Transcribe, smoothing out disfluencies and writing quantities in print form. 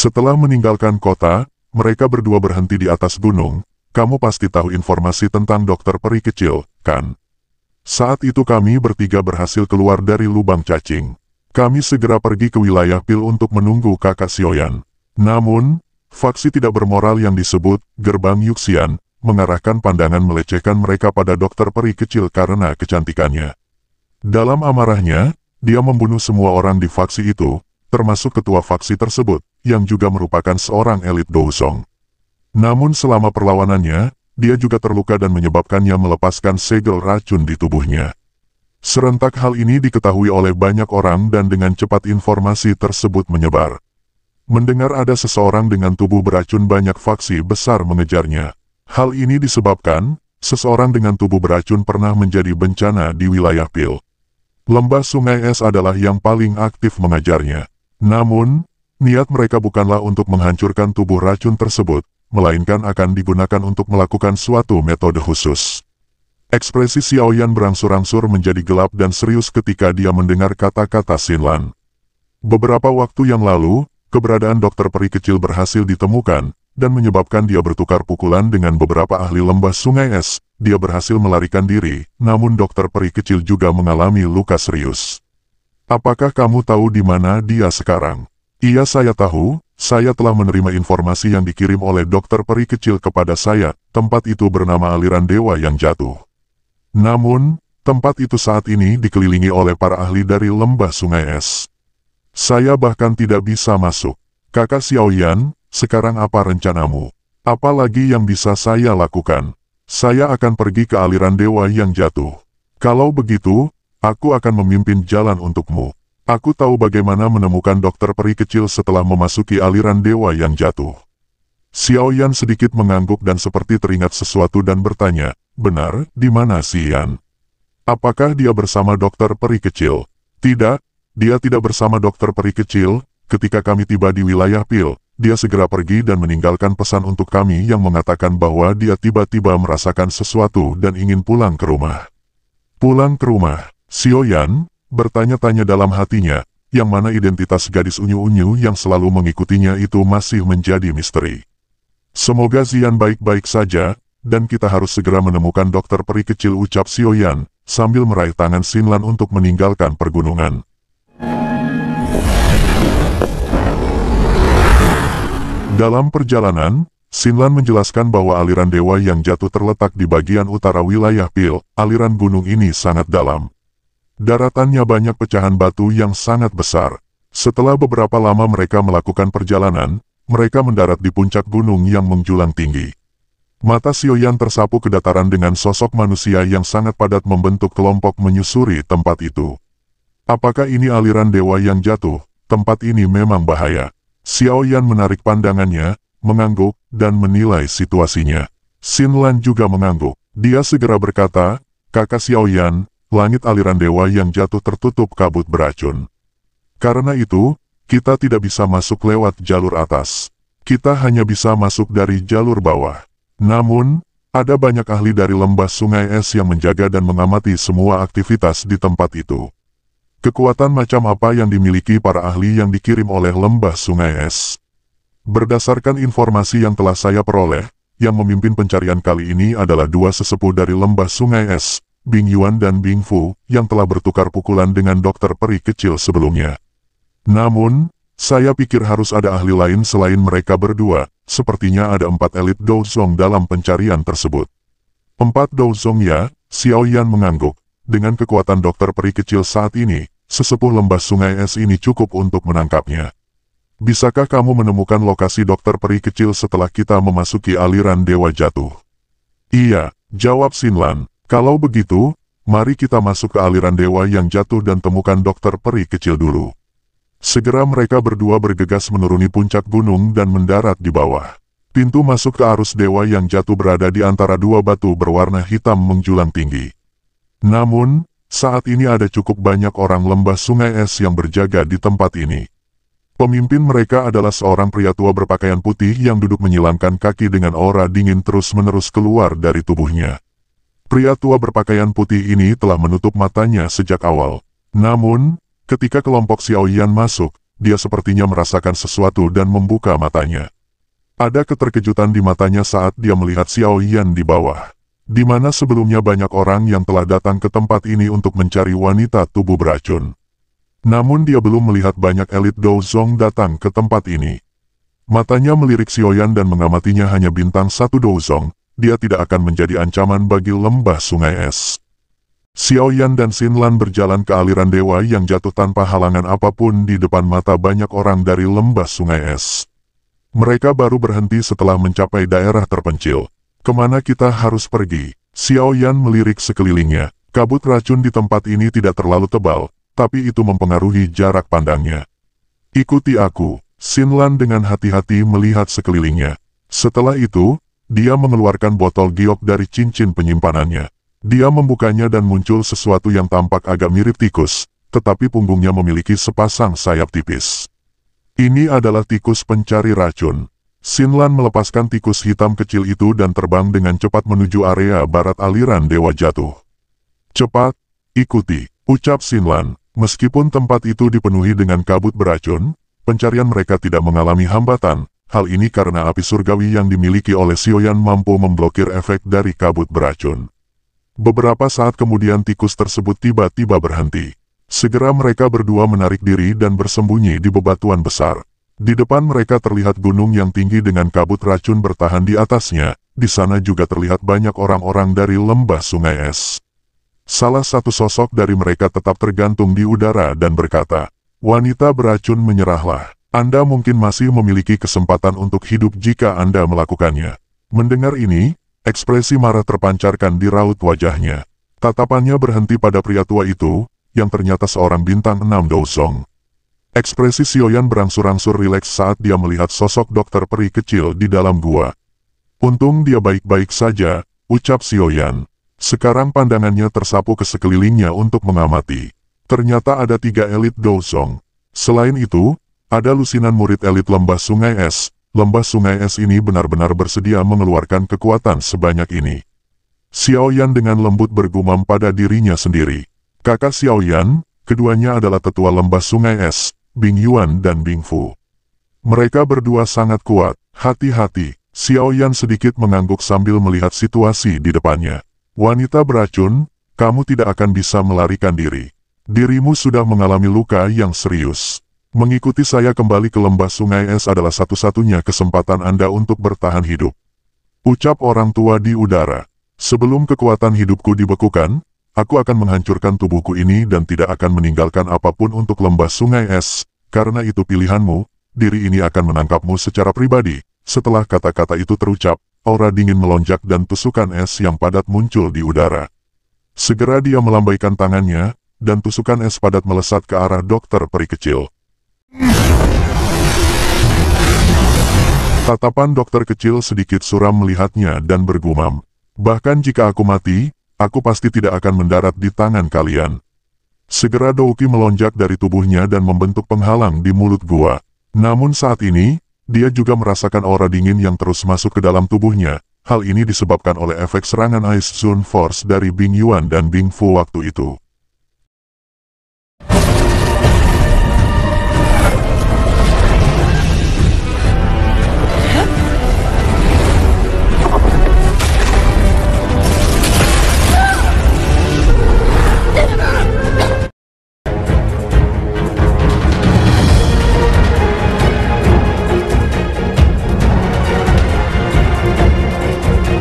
Setelah meninggalkan kota, mereka berdua berhenti di atas gunung. Kamu pasti tahu informasi tentang dokter peri kecil, kan? Saat itu kami bertiga berhasil keluar dari lubang cacing. Kami segera pergi ke wilayah Pil untuk menunggu kakak Xiaoyan. Namun, faksi tidak bermoral yang disebut Gerbang Yuxian mengarahkan pandangan melecehkan mereka pada dokter peri kecil karena kecantikannya. Dalam amarahnya, dia membunuh semua orang di faksi itu, termasuk ketua faksi tersebut, yang juga merupakan seorang elit Douzong. Namun selama perlawanannya, dia juga terluka dan menyebabkannya melepaskan segel racun di tubuhnya. Serentak hal ini diketahui oleh banyak orang dan dengan cepat informasi tersebut menyebar. Mendengar ada seseorang dengan tubuh beracun, banyak faksi besar mengejarnya. Hal ini disebabkan, seseorang dengan tubuh beracun pernah menjadi bencana di wilayah Pil. Lembah Sungai Es adalah yang paling aktif mengejarnya. Namun, niat mereka bukanlah untuk menghancurkan tubuh racun tersebut, melainkan akan digunakan untuk melakukan suatu metode khusus. Ekspresi Xiaoyan berangsur-angsur menjadi gelap dan serius ketika dia mendengar kata-kata Xinlan. Beberapa waktu yang lalu, keberadaan dokter peri kecil berhasil ditemukan, dan menyebabkan dia bertukar pukulan dengan beberapa ahli lembah Sungai Es. Dia berhasil melarikan diri, namun dokter peri kecil juga mengalami luka serius. Apakah kamu tahu di mana dia sekarang? Iya, saya tahu. Saya telah menerima informasi yang dikirim oleh dokter peri kecil kepada saya. Tempat itu bernama aliran dewa yang jatuh. Namun, tempat itu saat ini dikelilingi oleh para ahli dari lembah Sungai Es. Saya bahkan tidak bisa masuk. Kakak Xiaoyan, sekarang apa rencanamu? Apalagi yang bisa saya lakukan? Saya akan pergi ke aliran dewa yang jatuh. Kalau begitu, aku akan memimpin jalan untukmu. Aku tahu bagaimana menemukan dokter peri kecil setelah memasuki aliran dewa yang jatuh. Xiaoyan sedikit mengangguk dan seperti teringat sesuatu dan bertanya, benar, di mana Xian? Apakah dia bersama dokter peri kecil? Tidak, dia tidak bersama dokter peri kecil. Ketika kami tiba di wilayah Pil, dia segera pergi dan meninggalkan pesan untuk kami yang mengatakan bahwa dia tiba-tiba merasakan sesuatu dan ingin pulang ke rumah. Pulang ke rumah, Xiaoyan bertanya-tanya dalam hatinya, yang mana identitas gadis unyu-unyu yang selalu mengikutinya itu masih menjadi misteri. Semoga Xian baik-baik saja, dan kita harus segera menemukan dokter peri kecil, ucap Xiaoyan, sambil meraih tangan Xinlan untuk meninggalkan pergunungan. Dalam perjalanan, Xinlan menjelaskan bahwa aliran dewa yang jatuh terletak di bagian utara wilayah Pil. Aliran gunung ini sangat dalam. Daratannya banyak pecahan batu yang sangat besar. Setelah beberapa lama mereka melakukan perjalanan, mereka mendarat di puncak gunung yang menjulang tinggi. Mata Xiaoyan tersapu ke dataran dengan sosok manusia yang sangat padat membentuk kelompok menyusuri tempat itu. Apakah ini aliran dewa yang jatuh? Tempat ini memang bahaya. Xiaoyan menarik pandangannya, mengangguk, dan menilai situasinya. Xinlan juga mengangguk. Dia segera berkata, kakak Xiaoyan, langit aliran dewa yang jatuh tertutup kabut beracun. Karena itu, kita tidak bisa masuk lewat jalur atas. Kita hanya bisa masuk dari jalur bawah. Namun, ada banyak ahli dari lembah Sungai Es yang menjaga dan mengamati semua aktivitas di tempat itu. Kekuatan macam apa yang dimiliki para ahli yang dikirim oleh lembah Sungai Es? Berdasarkan informasi yang telah saya peroleh, yang memimpin pencarian kali ini adalah dua sesepuh dari lembah Sungai Es, Bing Yuan dan Bing Fu, yang telah bertukar pukulan dengan dokter peri kecil sebelumnya. Namun, saya pikir harus ada ahli lain selain mereka berdua. Sepertinya ada 4 elit Douzong dalam pencarian tersebut. 4 Douzong ya? Xiaoyan mengangguk. Dengan kekuatan dokter peri kecil saat ini, sesepuh lembah Sungai Es ini cukup untuk menangkapnya. Bisakah kamu menemukan lokasi dokter peri kecil setelah kita memasuki aliran dewa jatuh? Iya, jawab Xinlan. Kalau begitu, mari kita masuk ke aliran dewa yang jatuh dan temukan dokter peri kecil dulu. Segera mereka berdua bergegas menuruni puncak gunung dan mendarat di bawah. Pintu masuk ke arus dewa yang jatuh berada di antara dua batu berwarna hitam menjulang tinggi. Namun, saat ini ada cukup banyak orang lembah Sungai Es yang berjaga di tempat ini. Pemimpin mereka adalah seorang pria tua berpakaian putih yang duduk menyilangkan kaki dengan aura dingin terus-menerus keluar dari tubuhnya. Pria tua berpakaian putih ini telah menutup matanya sejak awal. Namun, ketika kelompok Xiaoyan masuk, dia sepertinya merasakan sesuatu dan membuka matanya. Ada keterkejutan di matanya saat dia melihat Xiao Yan di bawah, di mana sebelumnya banyak orang yang telah datang ke tempat ini untuk mencari wanita tubuh beracun. Namun dia belum melihat banyak elit Douzong datang ke tempat ini. Matanya melirik Xiao Yan dan mengamatinya hanya bintang 1 Douzong, dia tidak akan menjadi ancaman bagi lembah sungai es. Xiao Yan dan Xin Lan berjalan ke aliran dewa yang jatuh tanpa halangan apapun di depan mata banyak orang dari lembah sungai es. Mereka baru berhenti setelah mencapai daerah terpencil. Kemana kita harus pergi? Xiao Yan melirik sekelilingnya. Kabut racun di tempat ini tidak terlalu tebal, tapi itu mempengaruhi jarak pandangnya. Ikuti aku. Xin Lan dengan hati-hati melihat sekelilingnya. Setelah itu, dia mengeluarkan botol giok dari cincin penyimpanannya. Dia membukanya dan muncul sesuatu yang tampak agak mirip tikus, tetapi punggungnya memiliki sepasang sayap tipis. Ini adalah tikus pencari racun. Xin Lan melepaskan tikus hitam kecil itu dan terbang dengan cepat menuju area barat aliran dewa jatuh. Cepat, ikuti, ucap Xin Lan. Meskipun tempat itu dipenuhi dengan kabut beracun, pencarian mereka tidak mengalami hambatan. Hal ini karena api surgawi yang dimiliki oleh Xiao Yan mampu memblokir efek dari kabut beracun. Beberapa saat kemudian tikus tersebut tiba-tiba berhenti. Segera mereka berdua menarik diri dan bersembunyi di bebatuan besar. Di depan mereka terlihat gunung yang tinggi dengan kabut racun bertahan di atasnya. Di sana juga terlihat banyak orang-orang dari lembah sungai es. Salah satu sosok dari mereka tetap tergantung di udara dan berkata, "Wanita beracun, menyerahlah. Anda mungkin masih memiliki kesempatan untuk hidup jika Anda melakukannya." Mendengar ini, ekspresi marah terpancarkan di raut wajahnya. Tatapannya berhenti pada pria tua itu, yang ternyata seorang bintang 6 Douzong. Ekspresi Xiao Yan berangsur-angsur rileks saat dia melihat sosok dokter peri kecil di dalam gua. "Untung dia baik-baik saja," ucap Xiao Yan. Sekarang pandangannya tersapu ke sekelilingnya untuk mengamati. Ternyata ada 3 elit Douzong. Selain itu, ada lusinan murid elit lembah sungai es. Lembah sungai es ini benar-benar bersedia mengeluarkan kekuatan sebanyak ini. Xiao Yan dengan lembut bergumam pada dirinya sendiri. Kakak Xiao Yan, keduanya adalah tetua lembah sungai es, Bing Yuan dan Bing Fu. Mereka berdua sangat kuat. Hati-hati, Xiao Yan sedikit mengangguk sambil melihat situasi di depannya. "Wanita beracun, kamu tidak akan bisa melarikan diri. Dirimu sudah mengalami luka yang serius. Mengikuti saya kembali ke lembah sungai es adalah satu-satunya kesempatan Anda untuk bertahan hidup," ucap orang tua di udara. "Sebelum kekuatan hidupku dibekukan, aku akan menghancurkan tubuhku ini dan tidak akan meninggalkan apapun untuk lembah sungai es. Karena itu pilihanmu, diri ini akan menangkapmu secara pribadi." Setelah kata-kata itu terucap, aura dingin melonjak dan tusukan es yang padat muncul di udara. Segera dia melambaikan tangannya, dan tusukan es padat melesat ke arah dokter peri kecil. Tatapan dokter kecil sedikit suram melihatnya dan bergumam, "Bahkan jika aku mati, aku pasti tidak akan mendarat di tangan kalian." Segera Douki melonjak dari tubuhnya dan membentuk penghalang di mulut gua. Namun saat ini, dia juga merasakan aura dingin yang terus masuk ke dalam tubuhnya. Hal ini disebabkan oleh efek serangan Ice Zone Force dari Bing Yuan dan Bing Fu waktu itu.